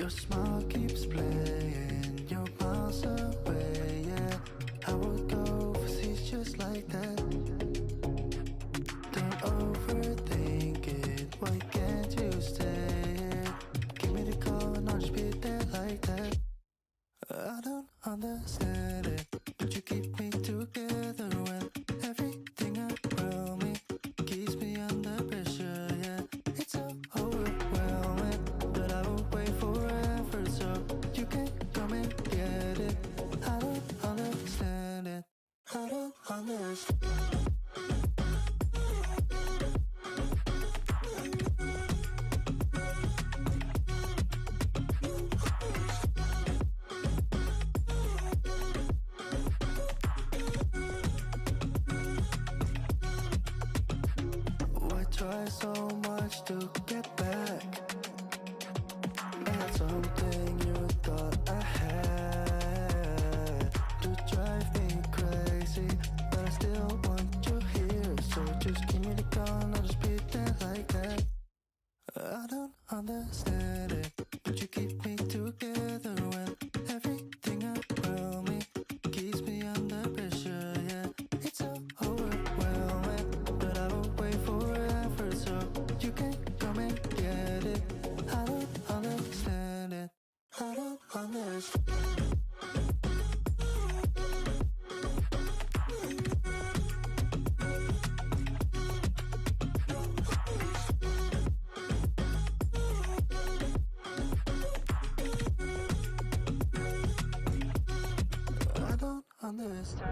Your smile keeps playing, you're miles away, yeah. I would go overseas just like that. Don't overthink it, why can't you stay here? Give me the call and I'll just be there like that. I don't understand it, but you keep me together when everything around me keeps me under pressure, yeah. It's so overwhelming, but I will wait forever so you can come and get it. I don't understand it, I don't understand. Try so much to get back at something you thought I had to drive me crazy, but I still want you here. So just give me the call and I'll just be there like that. I don't understand it, but you keep me together when everything around me keeps me under pressure, yeah. It's so overwhelming, but I will wait forever so you can come and get it. I don't understand it, I don't understand. I don't understand.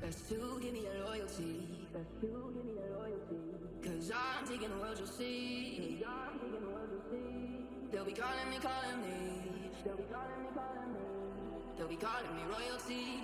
Best to give me your loyalty. Best to give me your loyalty. Cause I'm taking the world, you'll see. Cause I'm taking the world, you'll see. They'll be calling me, calling me. They'll be calling me, calling me. They'll be calling me royalty.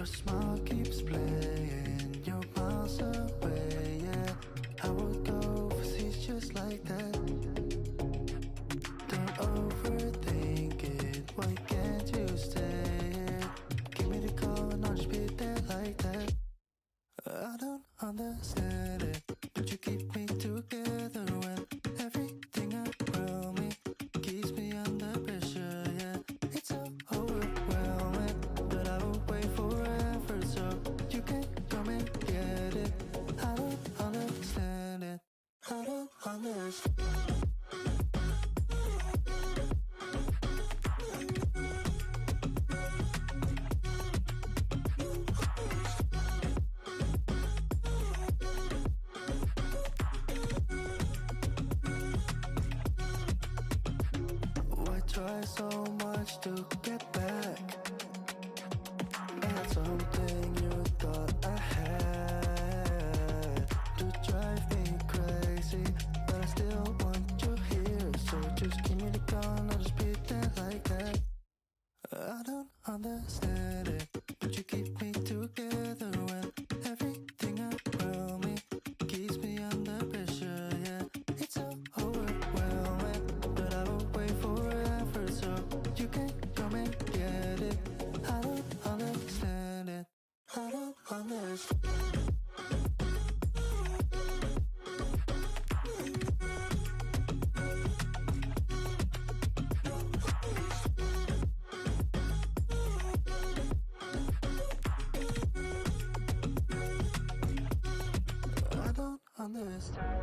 Your smile keeps playing, you're miles away, yeah. I would go overseas just like that. Don't overthink it, why can't you stay here? Give me the call and I'll just be there like that. I don't understand it, but you keep me together when everything around me keeps me under pressure, yeah. It's so overwhelming, but I will wait forever so you can come and get it. I don't understand it, I don't understand. Why try so much to get back at something you thought I had? To drive me crazy, but I still want you here. So just give me the call and I'll just be there like that. I don't understand it, but you keep me together when everything around me keeps me under pressure, yeah. It's so overwhelming, but I will wait forever so you can come and get it. I don't understand it, I don't understand. I don't understand.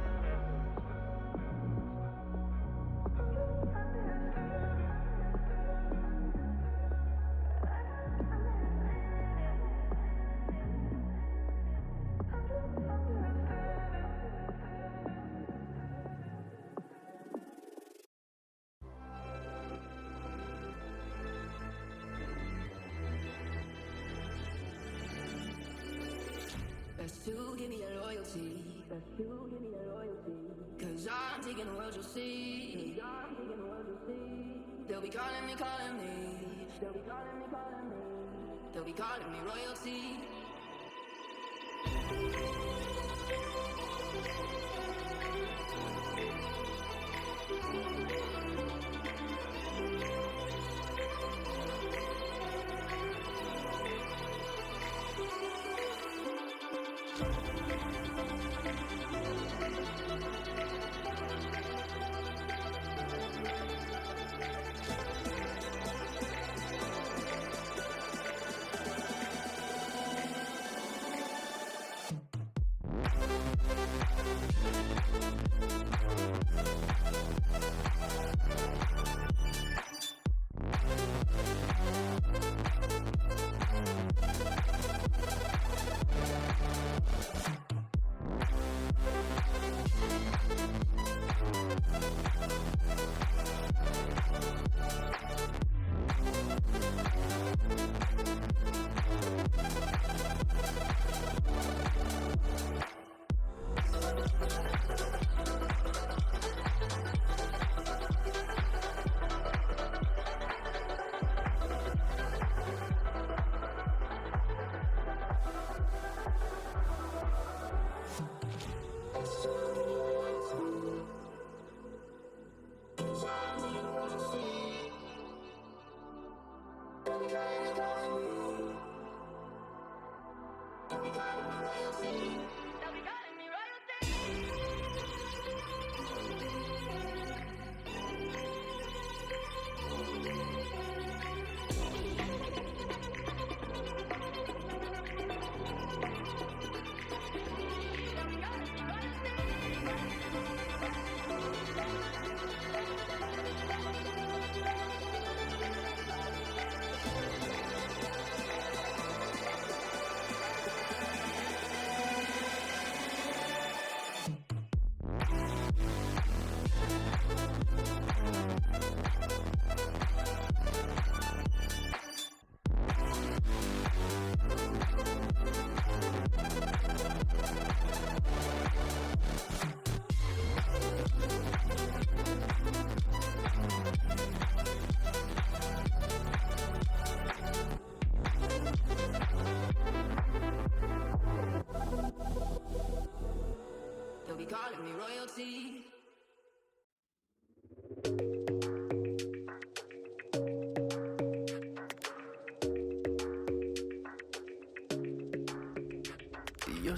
Best to give me your loyalty. Best to give me your loyalty. Cause I'm taking the world, you'll see. Cause I'm taking the world, you'll see. They'll be calling me, calling me. They'll be calling me, calling me. They'll be calling me royalty.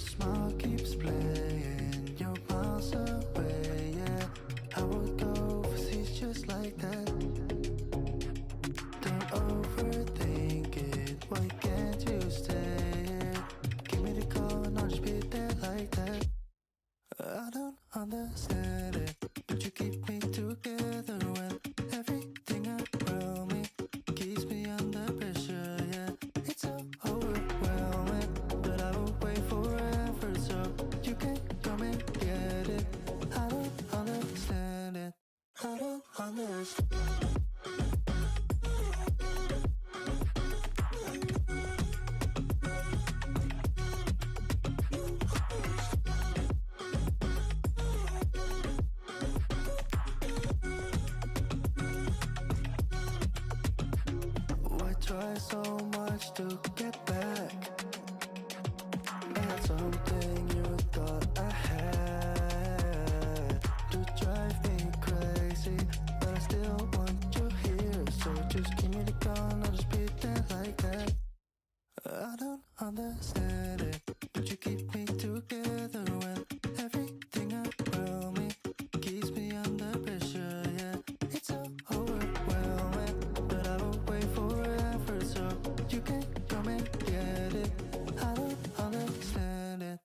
smile keeps playing. You're miles away, yeah. I would go overseas just like that. Don't overthink it. Why can't you stay here? Give me the call and I'll just be there like that. I don't understand it, but you keep me together when everything around me keeps me under pressure. Yeah, it's so overwhelming, but I will wait forever so you can come and get it. I don't understand it. I don't understand. Why try so much to get back at something you thought I had? To drive me crazy, but I still want you here. So just give me the call and I'll just be there like that. I don't understand it, but you keep me together when everything around me keeps me under pressure. Yeah, it's so overwhelming, but I will wait forever so you can come and get it. I don't understand it.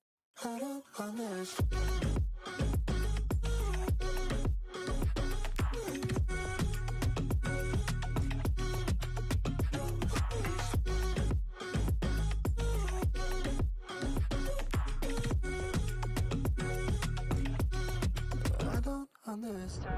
I don't understand. I don't understand.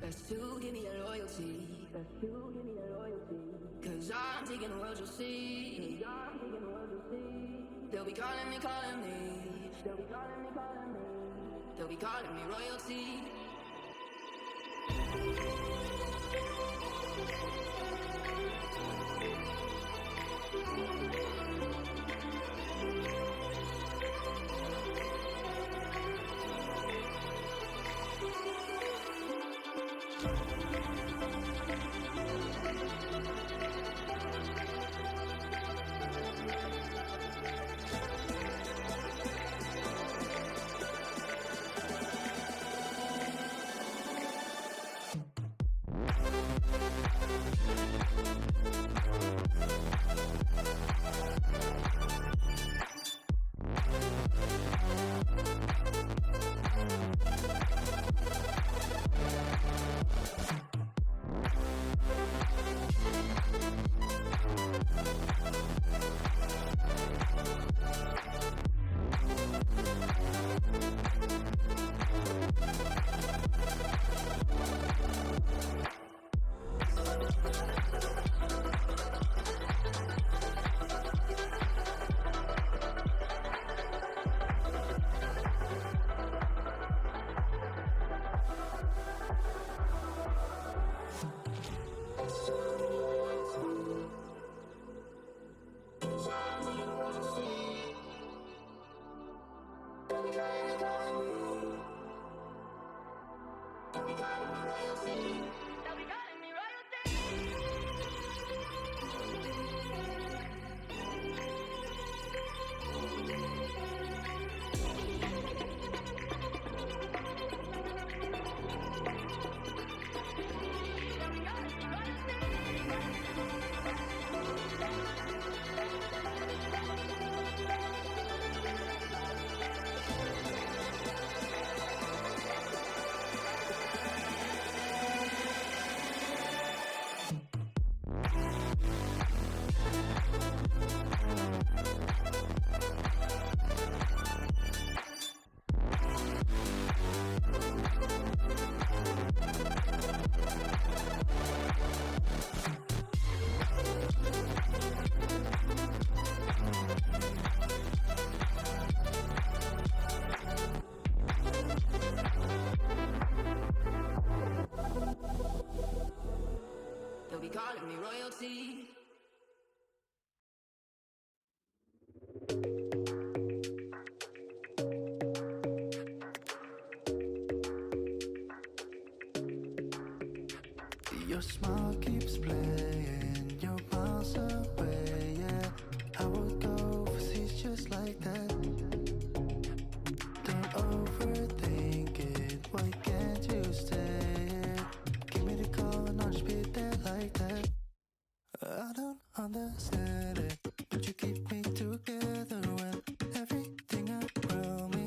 Best to give me your loyalty. Best to give me your loyalty. Cause I'm taking the world, you'll see. Cause I'm taking the world, you'll see. They'll be calling me, calling me. They'll be calling me, calling me. They'll be calling me royalty. royalty. Your smile keeps playing, you're miles away, yeah. I would go overseas just like that. Don't overthink it, why can't you stay here? Give me the call and I'll just be there like that. I don't understand it, but you keep me together when everything around me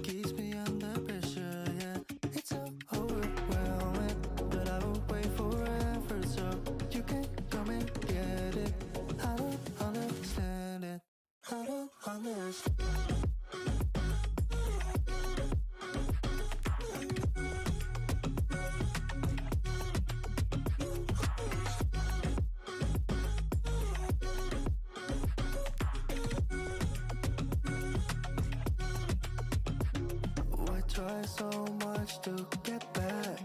keeps me under pressure, yeah. It's so overwhelming, but I will wait forever so you can come and get it. I don't understand it, I don't understand. Why try so much to get back?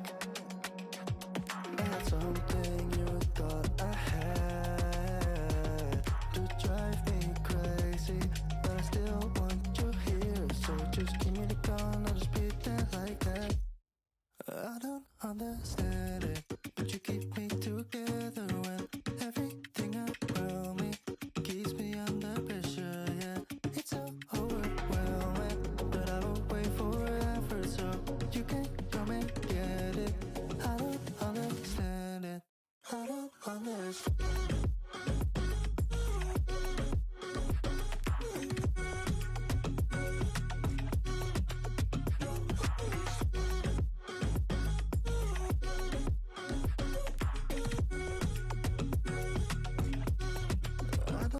That's something you thought I had to drive me crazy, but I still want you here. So just give me the call and I'll just be there like that. I don't understand it, but you keep me together when everything around me keeps me under pressure, yeah. It's so overwhelming, but I will wait forever so you can come and get it. I don't understand it, I don't understand.